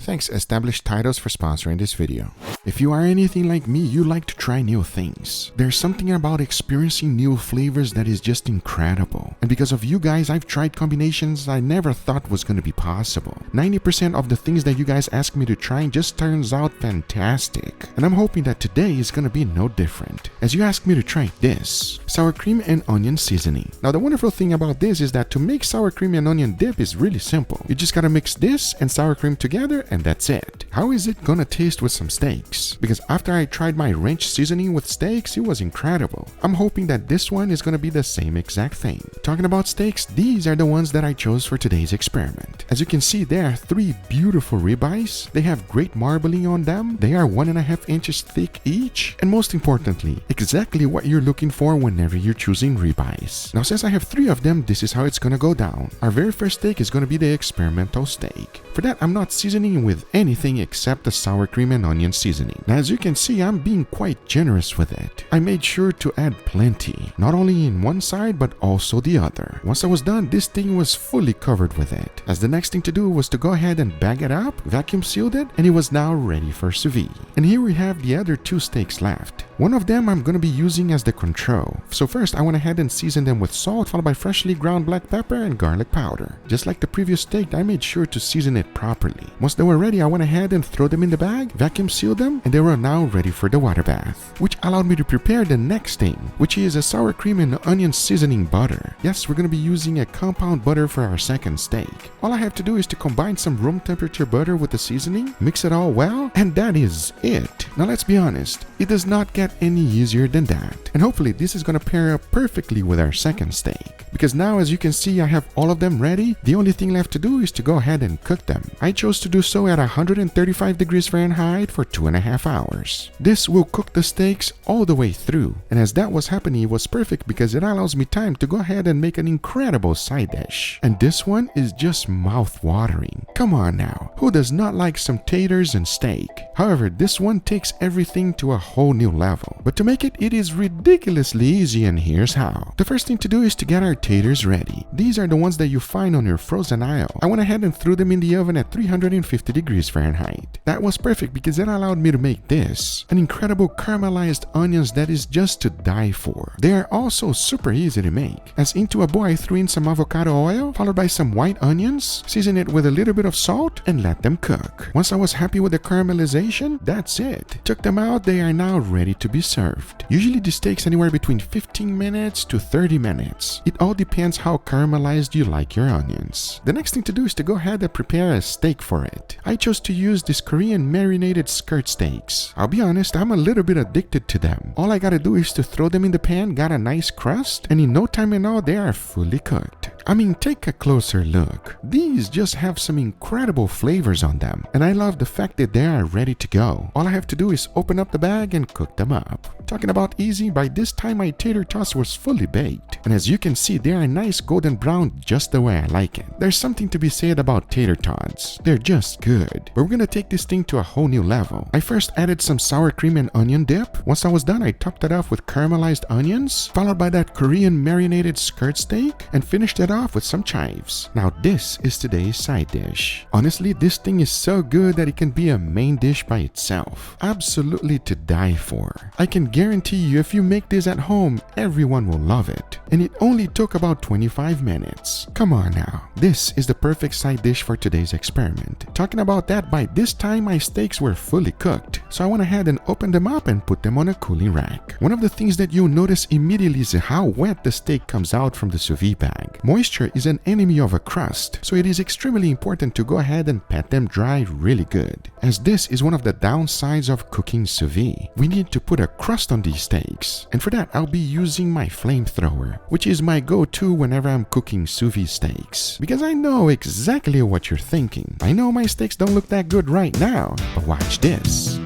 Thanks Established Titles for sponsoring this video. If you are anything like me, you like to try new things. There's something about experiencing new flavors that is just incredible. And because of you guys, I've tried combinations I never thought was going to be possible. 90% of the things that you guys ask me to try just turns out fantastic. And I'm hoping that today is going to be no different, as you asked me to try this sour cream and onion seasoning. Now the wonderful thing about this is that to make sour cream and onion dip is really simple. You just gotta mix this and sour cream together and that's it. How is it gonna taste with some steaks? Because after I tried my ranch seasoning with steaks, it was incredible. I'm hoping that this one is gonna be the same exact thing. Talking about steaks, these are the ones that I chose for today's experiment. As you can see, there are 3 beautiful ribeyes. They have great marbling on them. They are 1.5 inches thick each. And most importantly, exactly what you're looking for whenever you're choosing ribeyes. Now since I have 3 of them, this is how it's gonna go down. Our very first steak is gonna be the experimental steak. For that, I'm not seasoning with anything except the sour cream and onion seasoning. Now as you can see, I'm being quite generous with it. I made sure to add plenty, not only in one side but also the other. Once I was done, this thing was fully covered with it. As the next thing to do was to go ahead and bag it up, vacuum sealed it, and it was now ready for sous vide. And here we have the other 2 steaks left. One of them I'm going to be using as the control. So first I went ahead and seasoned them with salt, followed by freshly ground black pepper and garlic powder. Just like the previous steak, I made sure to season it properly. Once they were ready, I went ahead and threw them in the bag, vacuum sealed them, and they were now ready for the water bath, which allowed me to prepare the next thing, which is a sour cream and onion seasoning butter. Yes, we're going to be using a compound butter for our second steak. All I have to do is to combine some room temperature butter with the seasoning, mix it all well, and that is it. Now let's be honest, it does not get any easier than that. And hopefully this is going to pair up perfectly with our second steak. Because now, as you can see, I have all of them ready. The only thing left to do is to go ahead and cook them. I chose to do so at 135 degrees Fahrenheit for 2.5 hours. This will cook the steaks all the way through. And as that was happening, it was perfect because it allows me time to go ahead and make an incredible side dish. And this one is just mouth-watering. Come on now, who does not like some taters and steak? However, this one takes everything to a whole new level. But to make it, it is ridiculously easy, and here's how. The first thing to do is to get our taters ready. These are the ones that you find on your frozen aisle. I went ahead and threw them in the oven at 350 degrees Fahrenheit. That was perfect because it allowed me to make this, an incredible caramelized onions that is just to die for. They are also super easy to make. As into a bowl, I threw in some avocado oil, followed by some white onions, season it with a little bit of salt, and let them cook. Once I was happy with the caramelization, that's it. Took them out, they are now ready to be served. Usually this takes anywhere between 15 minutes to 30 minutes. It all depends how caramelized you like your onions. The next thing to do is to go ahead and prepare a steak for it. I chose to use this Korean marinated skirt steaks. I'll be honest, I'm a little bit addicted to them. All I gotta do is to throw them in the pan, got a nice crust, and in no time at all, they are fully cooked. I mean, take a closer look. These just have some incredible flavors on them, and I love the fact that they are ready to go. All I have to do is open up the bag and cook them up. Talking about easy, by this time my tater tots was fully baked, and as you can see, they are nice golden brown just the way I like it. There's something to be said about tater tots. They're just good. But we're gonna take this thing to a whole new level. I first added some sour cream and onion dip. Once I was done, I topped it off with caramelized onions, followed by that Korean marinated skirt steak, and finished it off with some chives. Now this is today's side dish. Honestly, this thing is so good that it can be a main dish by itself. Absolutely to die for. I can guarantee you if you make this at home, everyone will love it. And it only took about 25 minutes. Come on now. This is the perfect side dish for today's experiment. Talking about that, by this time my steaks were fully cooked. So I went ahead and opened them up and put them on a cooling rack. One of the things that you'll notice immediately is how wet the steak comes out from the sous vide bag. Moisture is an enemy of a crust, so it is extremely important to go ahead and pat them dry really good. As this is one of the downsides of cooking sous vide. We need to put a crust on these steaks, and for that I'll be using my flamethrower, which is my go-to whenever I'm cooking sous vide steaks, because I know exactly what you're thinking. I know my steaks don't look that good right now, but watch this.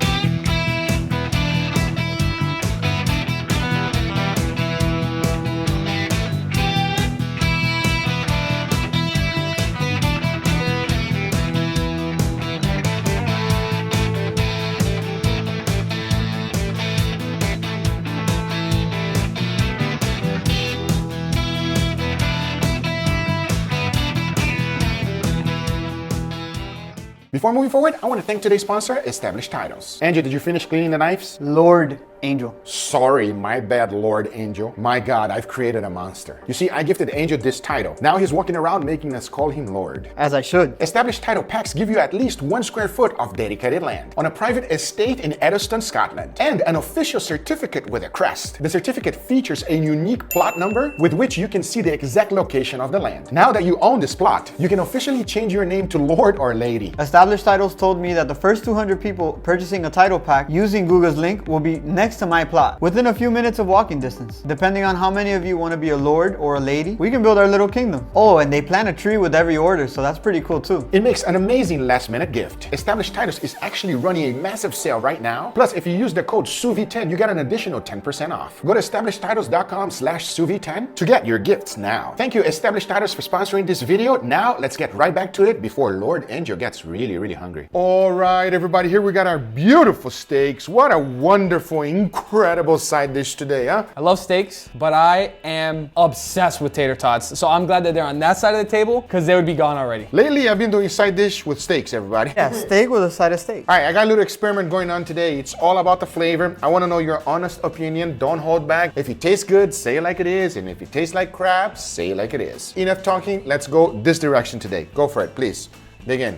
Before moving forward, I want to thank today's sponsor, Established Titles. Angel, did you finish cleaning the knives? Lord Angel. Sorry, my bad, Lord Angel. My God, I've created a monster. You see, I gifted Angel this title. Now he's walking around making us call him Lord. As I should. Established title packs give you at least 1 square foot of dedicated land on a private estate in Eddleston, Scotland, and an official certificate with a crest. The certificate features a unique plot number with which you can see the exact location of the land. Now that you own this plot, you can officially change your name to Lord or Lady. Established Titles told me that the first 200 people purchasing a title pack using Google's link will be next to my plot, within a few minutes of walking distance. Depending on how many of you want to be a lord or a lady, we can build our little kingdom. Oh, and they plant a tree with every order, so that's pretty cool too. It makes an amazing last-minute gift. Established Titles is actually running a massive sale right now. Plus, if you use the code SOUSV10, you get an additional 10% off. Go to establishedtitles.com/SOUSV10 to get your gifts now. Thank you, Established Titles, for sponsoring this video. Now, let's get right back to it before Lord Angel gets really hungry. All right, everybody, here we got our beautiful steaks. What a wonderful, incredible side dish today, huh? I love steaks, but I am obsessed with tater tots. So I'm glad that they're on that side of the table because they would be gone already. Lately, I've been doing side dish with steaks, everybody. Yeah, steak with a side of steak. All right, I got a little experiment going on today. It's all about the flavor. I want to know your honest opinion. Don't hold back. If it tastes good, say it like it is. And if it tastes like crap, say it like it is. Enough talking. Let's go this direction today. Go for it, please. Dig in.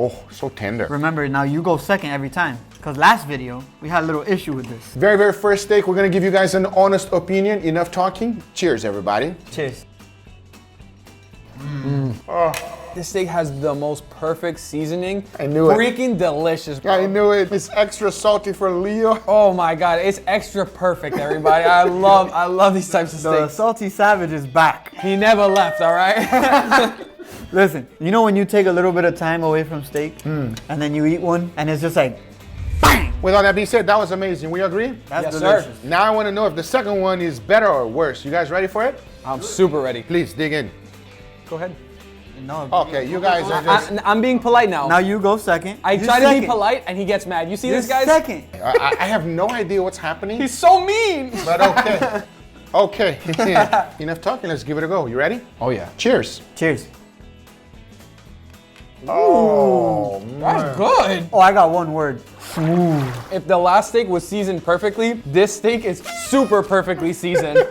Oh, so tender. Remember, now you go second every time. Because last video, we had a little issue with this. Very first steak. We're going to give you guys an honest opinion. Enough talking. Cheers, everybody. Cheers. This steak has the most perfect seasoning. I knew it. Freaking delicious. I knew it. It's extra salty for Leo. Oh my God, it's extra perfect, everybody. I love these types of The steaks. Salty Savage is back. He never left, all right? Listen, you know when you take a little bit of time away from steak and then you eat one and it's just like, bang! With all that being said, that was amazing. We agree? That's Yes, delicious. sir. Now I want to know if the second one is better or worse. You guys ready for it? I'm super ready. Please dig in. Go ahead. No. Okay, you guys are just... I'm being polite now. Now you go second. I You're try to second. be polite and he gets mad. You see You're this, guys? second. I have no idea what's happening, He's so mean. but okay. Okay. Enough talking. Let's give it a go. You ready? Oh yeah. Cheers. Cheers. Oh, That's good. Oh, I got one word. Smooth. If the last steak was seasoned perfectly, this steak is super perfectly seasoned.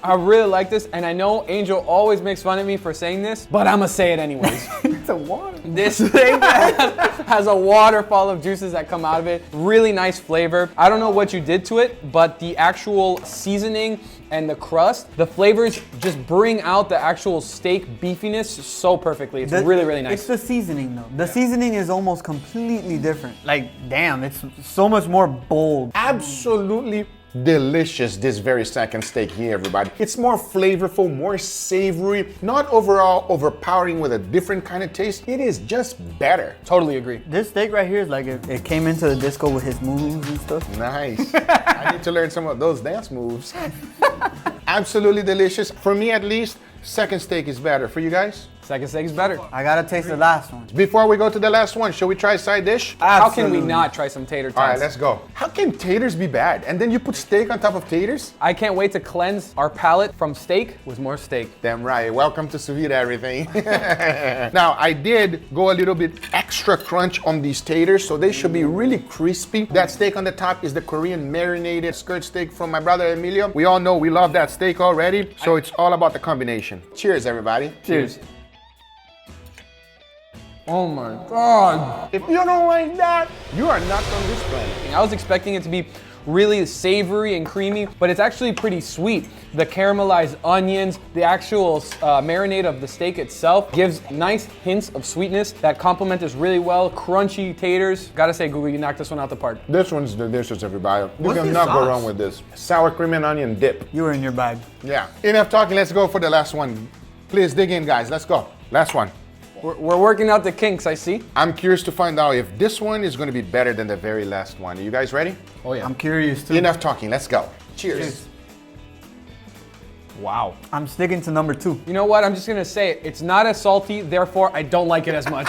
I really like this, and I know Angel always makes fun of me for saying this, but I'm gonna say it anyways. It's a water. This steak has a waterfall of juices that come out of it. Really nice flavor. I don't know what you did to it, but the actual seasoning and the crust, the flavors just bring out the actual steak beefiness so perfectly. It's really nice. It's the seasoning though. The seasoning is almost completely different. Like, damn, it's so much more bold. absolutely delicious, this very second steak here, everybody. It's more flavorful, more savory, not overall overpowering with a different kind of taste. It is just better. Totally agree. This steak right here is like it came into the disco with his moves and stuff. Nice. I need to learn some of those dance moves. Absolutely delicious. For me, at least, second steak is better. For you guys? Second steak is better. I gotta taste the last one. Before we go to the last one, shall we try side dish? How can we Absolutely. not try some tater tots? All right, let's go. How can taters be bad? And then you put steak on top of taters? I can't wait to cleanse our palate from steak with more steak. Damn right. Welcome to Sous Vide everything. Now, I did go a little bit extra crunch on these taters, so they should be really crispy. That steak on the top is the Korean marinated skirt steak from my brother Emilio. We all know we love that steak already, so it's all about the combination. Cheers, everybody. Cheers. Oh my God. If you don't like that, you are not on this planet. I was expecting it to be really savory and creamy, but it's actually pretty sweet. The caramelized onions, the actual marinade of the steak itself gives nice hints of sweetness that complement this really well. Crunchy taters. Gotta say, Google, you knocked this one out the park. This one's delicious, everybody. You What's cannot this go sauce? wrong with this. Sour cream and onion dip. You were in your bag. Yeah. Enough talking. Let's go for the last one. Please dig in, guys. Let's go. Last one. We're working out the kinks, I see. I'm curious to find out if this one is going to be better than the very last one. Are you guys ready? Oh yeah. I'm curious too. Enough talking. Let's go. Cheers. Wow. I'm sticking to number 2. You know what? I'm just gonna say it. It's not as salty, therefore I don't like it as much.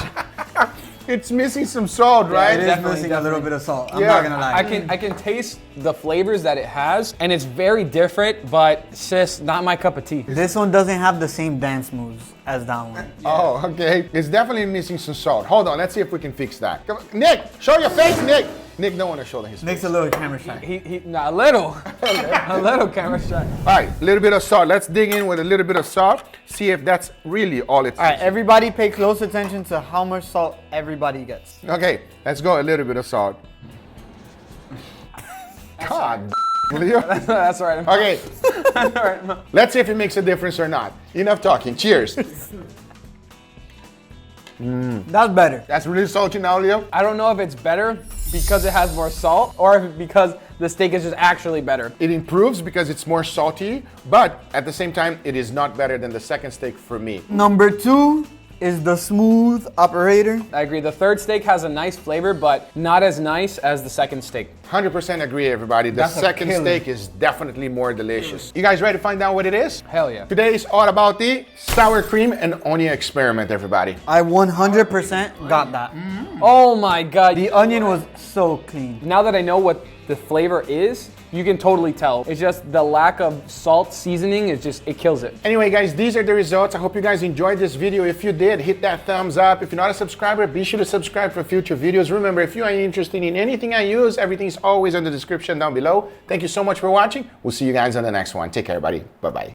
It's missing some salt, right? It is Definitely, missing a little bit of salt. I'm Yeah. not gonna lie. I can taste the flavors that it has, and it's very different, but sis, not my cup of tea. This one doesn't have the same dance moves as that one. Oh, okay. It's definitely missing some salt. Hold on, let's see if we can fix that. Come on. Nick, show your face, Nick. Nick don't want to show his face. Makes a little camera shy. A little, a little camera shot. All right, a little bit of salt. Let's dig in with a little bit of salt. See if that's really all it's. All right, everybody pay close attention to how much salt everybody gets. Okay, let's go a little bit of salt. God, will you? That's all right. Okay, All right. No. let's see if it makes a difference or not. Enough talking. Cheers. That's better. That's really salty now, Leo. I don't know if it's better because it has more salt or if because the steak is just actually better. It improves because it's more salty, but at the same time, it is not better than the second steak for me. Number 2 is the smooth operator. I agree. The third steak has a nice flavor, but not as nice as the second steak. 100% agree, everybody. The That's a second killer. steak is definitely more delicious. You guys ready to find out what it is? Hell yeah. Today is all about the sour cream and onion experiment, everybody. I 100% got that. Oh my God. The onion was so clean. Now that I know what the flavor is, you can totally tell. It's just the lack of salt seasoning is just, it kills it. Anyway, guys, these are the results. I hope you guys enjoyed this video. If you did, hit that thumbs up. If you're not a subscriber, be sure to subscribe for future videos. Remember, if you are interested in anything I use, everything's always in the description down below. Thank you so much for watching. We'll see you guys on the next one. Take care, everybody. Bye-bye.